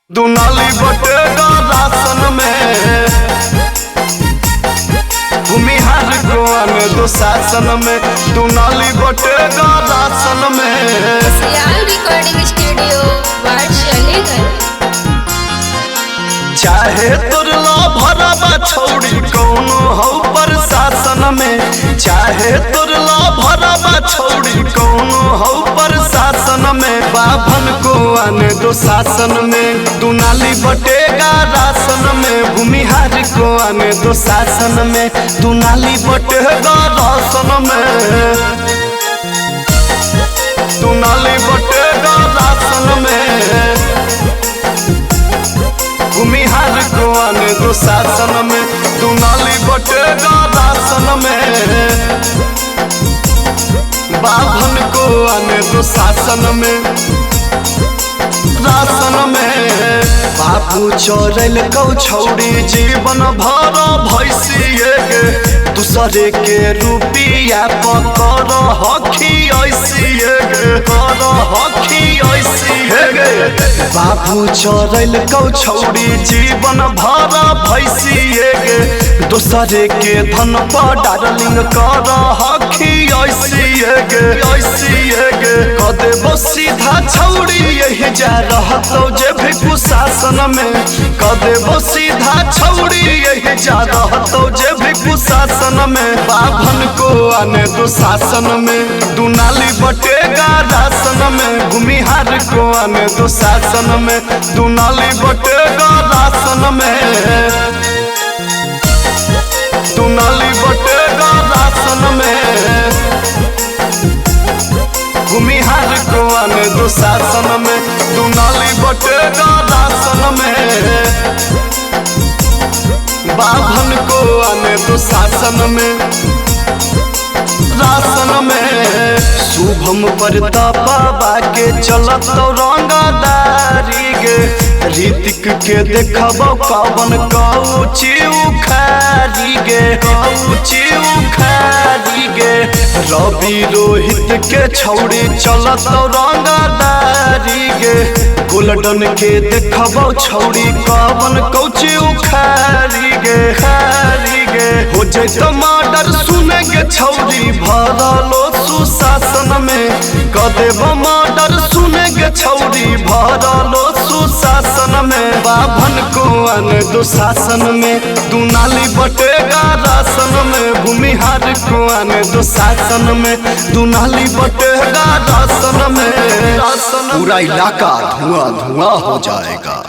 दुनाली बटेगा राशन में भूमिहार को आने दो शासन में। दुनाली बटेगा राशन में। रिकॉर्डिंग स्टूडियो चाहे तुरला भरबा छोड़ी कौनो हो प्रशासन में। चाहे तुरला भरबा छोड़ी कौनो हो प्रशासन में। बाभन को आने दो शासन में। दुनाली बटेगा राशन में भूमिहार को आने दो शासन में। दुनाली बटेगा राशन में। दुनाली बटेगा राशन में भूमिहार को आने दो शासन में। दुनाली बटेगा राशन में। बाभन को आने दो शासन में। राशन में बाबू चोरल कौ छौड़ी जीवन भर भैसिए गे। दूसरे के रुपया पकर हखी ऐसिए गे। कर हखी ऐसिए गे। बाबू चोरल कौ छौड़ी जीवन भर भैसिए गे। दूसरे के धन पर डार्लिंग कर हखी ऐसिए गे। ऐसिए गे कदे वो सीधा छौड़ी यही जा रहतो जे भी कुशासन में। कदे वो सीधा छौड़ी यही जा रहतो जे भी कुशासन में। बाभन को आने दो शासन में। दुनाली बटेगा राशन में भूमिहार को आने दो शासन में। दुनाली बटेगा राशन में। दुनाली बटेगा राशन में भूमिहार को आने दो शासन में। दुनाली बटेगा राशन में। बाभन को आने दो शासन में। राशन में शुभम प्रतापा के चलत रंगदारी गे। ऋतिक के देखब कवन कौची उखारी गे। कौची उखारी गे। रवि रोहित के छौड़ी चलत रंगदारी गे। गोल्डन के देखब छौड़ी कवन कौची उखारी गे। खारी गे हो जैत मर्डर सुनेगे छौड़ी भरलो सुशासन में। कदेब मर्डर सुनेगे छौड़ी भरलो सुशासन में। बाभन को आने दो शासन में। दुनाली बटेगा राशन में भूमिहार को आने दो शासन में। दुनाली बटेगा राशन में। पूरा इलाका धुआं धुआं हो जाएगा।